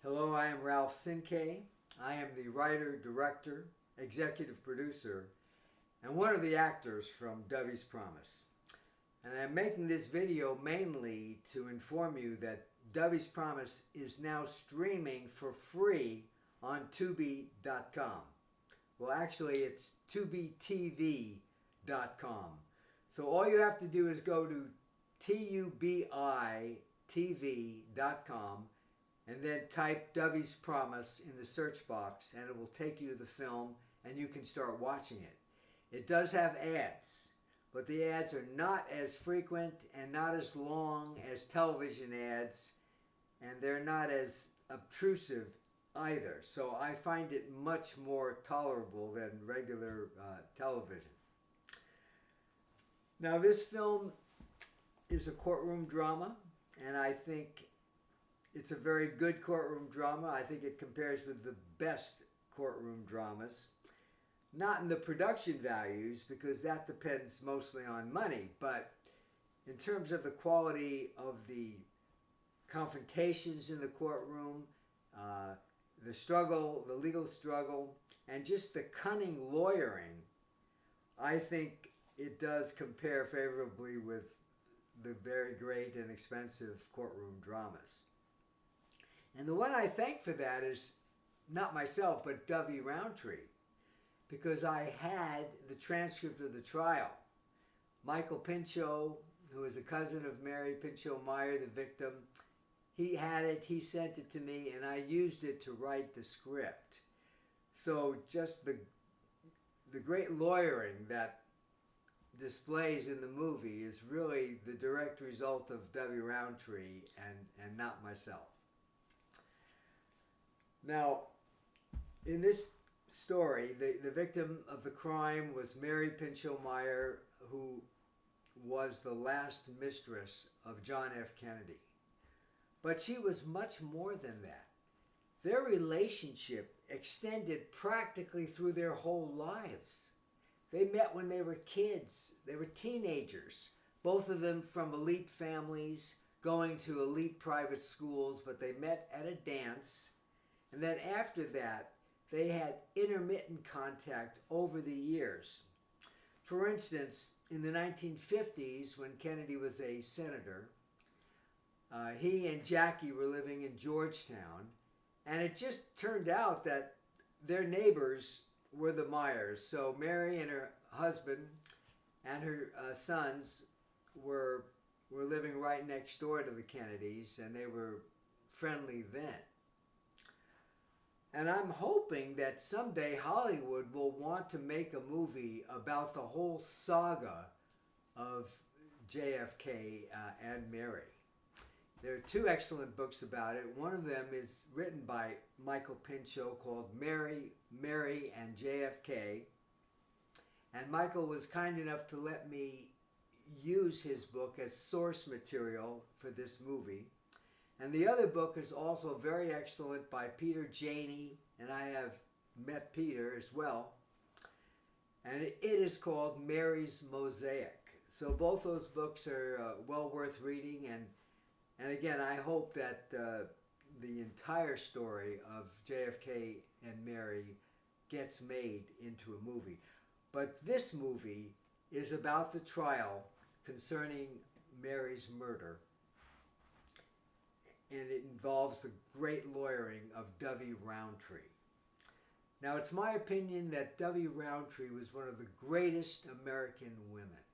Hello, I am Ralph Sinkay. I am the writer, director, executive producer, and one of the actors from Dovey's Promise. And I'm making this video mainly to inform you that Dovey's Promise is now streaming for free on Tubi.com. Well, actually, it's TubiTV.com. So all you have to do is go to TubiTV.com and then type Dovey's Promise in the search box, and it will take you to the film and you can start watching it. It does have ads, but the ads are not as frequent and not as long as television ads, and they're not as obtrusive either. So I find it much more tolerable than regular television. Now, this film is a courtroom drama, and I think it's a very good courtroom drama. I think it compares with the best courtroom dramas. Not in the production values, because that depends mostly on money, but in terms of the quality of the confrontations in the courtroom, the struggle, the legal struggle, and just the cunning lawyering, I think it does compare favorably with the very great and expensive courtroom dramas. And the one I thank for that is not myself, but Dovey Roundtree, because I had the transcript of the trial. Michael Pinchot, who is a cousin of Mary Pinchot-Meyer, the victim, he had it, he sent it to me, and I used it to write the script. So just the great lawyering that displays in the movie is really the direct result of Dovey Roundtree and not myself. Now, in this story, the victim of the crime was Mary Pinchot-Meyer, who was the last mistress of John F. Kennedy. But she was much more than that. Their relationship extended practically through their whole lives. They met when they were kids. They were teenagers, both of them from elite families, going to elite private schools, but they met at a dance. And then after that, they had intermittent contact over the years. For instance, in the 1950s, when Kennedy was a senator, he and Jackie were living in Georgetown, and it just turned out that their neighbors were the Meyers. So Mary and her husband and her sons were living right next door to the Kennedys, and they were friendly then. And I'm hoping that someday Hollywood will want to make a movie about the whole saga of JFK and Mary. There are two excellent books about it. One of them is written by Michael Pinchot called Mary, and JFK. And Michael was kind enough to let me use his book as source material for this movie. And the other book is also very excellent by Peter Janey, and I have met Peter as well. And it is called Mary's Mosaic. So both those books are well worth reading, and again, I hope that the entire story of JFK and Mary gets made into a movie. But this movie is about the trial concerning Mary's murder, and it involves the great lawyering of Dovey Roundtree. Now, it's my opinion that Dovey Roundtree was one of the greatest American women.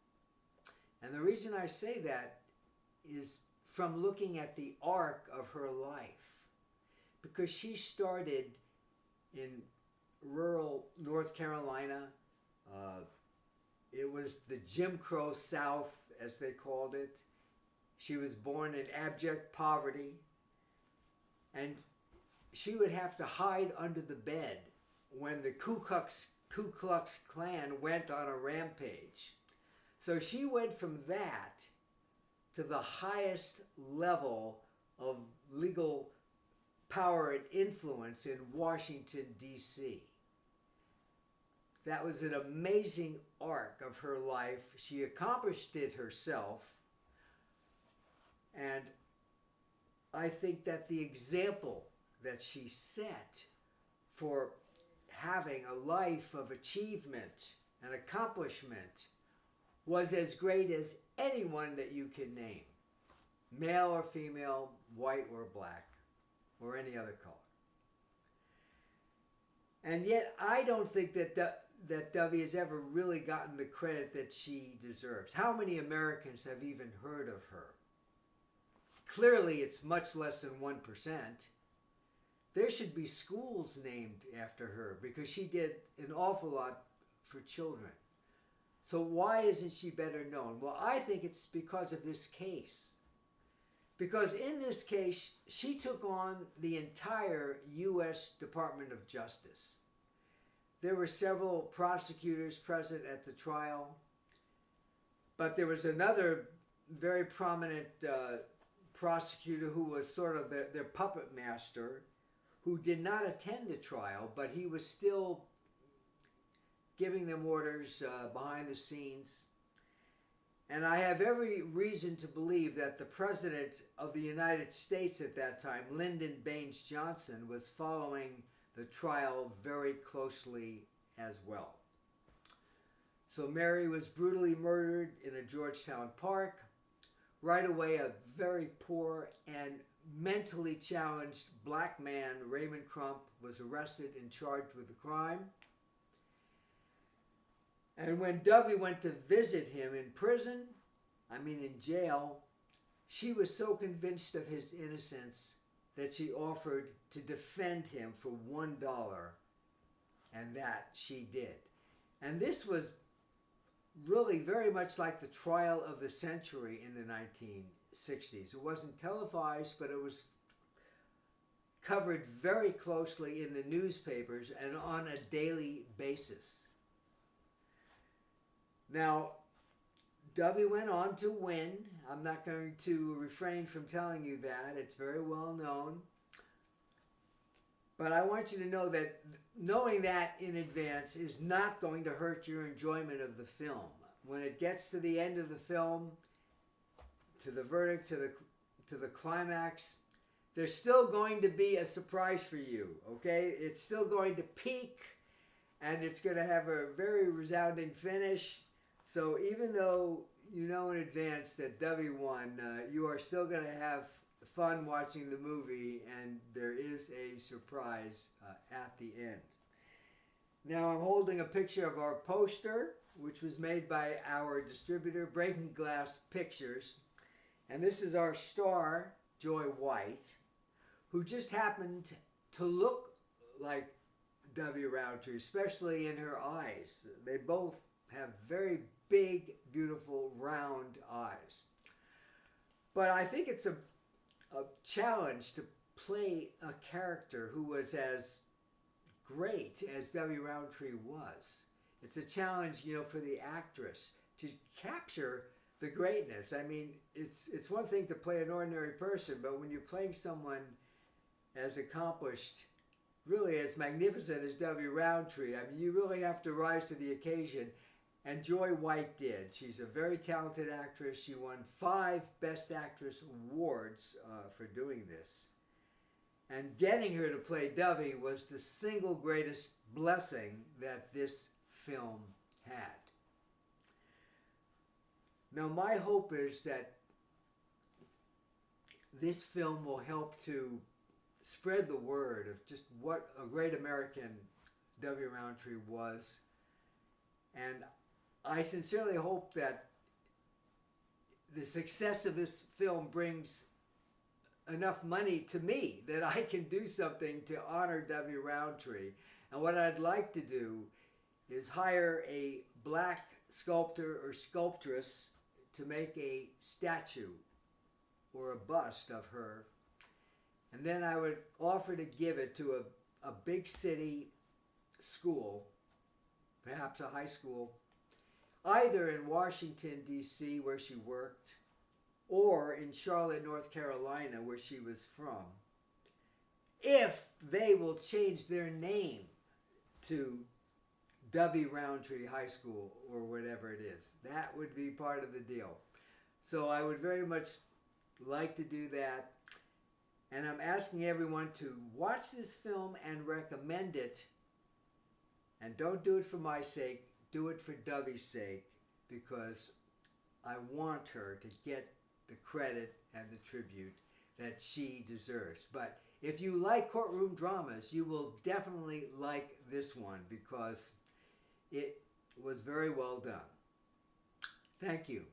And the reason I say that is from looking at the arc of her life, because she started in rural North Carolina. It was the Jim Crow South, as they called it. She was born in abject poverty, and she would have to hide under the bed when the Ku Klux Klan went on a rampage. So she went from that to the highest level of legal power and influence in Washington, D.C. That was an amazing arc of her life. She accomplished it herself. And I think that the example that she set for having a life of achievement and accomplishment was as great as anyone that you can name, male or female, white or black, or any other color. And yet I don't think that Dovey has ever really gotten the credit that she deserves. How many Americans have even heard of her? Clearly it's much less than 1%. There should be schools named after her because she did an awful lot for children. So why isn't she better known? Well, I think it's because of this case. Because in this case, she took on the entire U.S. Department of Justice. There were several prosecutors present at the trial, but there was another very prominent prosecutor who was sort of their puppet master, who did not attend the trial, but he was still giving them orders behind the scenes. And I have every reason to believe that the President of the United States at that time, Lyndon Baines Johnson, was following the trial very closely as well. So Mary was brutally murdered in a Georgetown park. Right away, a very poor and mentally challenged black man, Raymond Crump, was arrested and charged with the crime. And when Dovey went to visit him in prison, in jail, she was so convinced of his innocence that she offered to defend him for $1, and that she did. And this was really very much like the trial of the century in the 1960s. It wasn't televised, but it was covered very closely in the newspapers and on a daily basis. Now, Dovey went on to win. I'm not going to refrain from telling you that. It's very well known. But I want you to know that knowing that in advance is not going to hurt your enjoyment of the film. When it gets to the end of the film, to the verdict, to the climax, there's still going to be a surprise for you, okay? It's still going to peak, and it's going to have a very resounding finish. So even though you know in advance that Dovey won, you are still going to have fun watching the movie, and there is a surprise at the end. Now I'm holding a picture of our poster, which was made by our distributor, Breaking Glass Pictures. And this is our star, Joy White, who just happened to look like Dovey Roundtree, especially in her eyes. They both have very big, beautiful, round eyes. But I think it's a challenge to play a character who was as great as Dovey Roundtree was. It's a challenge, for the actress to capture the greatness. It's one thing to play an ordinary person, but when you're playing someone as accomplished, really as magnificent as Dovey Roundtree, you really have to rise to the occasion. And Joy White did. She's a very talented actress. She won 5 Best Actress awards for doing this. And getting her to play Dovey was the single greatest blessing that this film had. Now, my hope is that this film will help to spread the word of just what a great American Dovey Roundtree was. And I sincerely hope that the success of this film brings enough money to me that I can do something to honor Dovey Roundtree. And what I'd like to do is hire a black sculptor or sculptress to make a statue or a bust of her. And then I would offer to give it to a big city school, perhaps a high school, either in Washington, D.C., where she worked, or in Charlotte, North Carolina, where she was from, if they will change their name to Dovey Roundtree High School or whatever it is. That would be part of the deal. So I would very much like to do that. And I'm asking everyone to watch this film and recommend it. And don't do it for my sake, do it for Dovey's sake, because I want her to get the credit and the tribute that she deserves. But if you like courtroom dramas, you will definitely like this one because it was very well done. Thank you.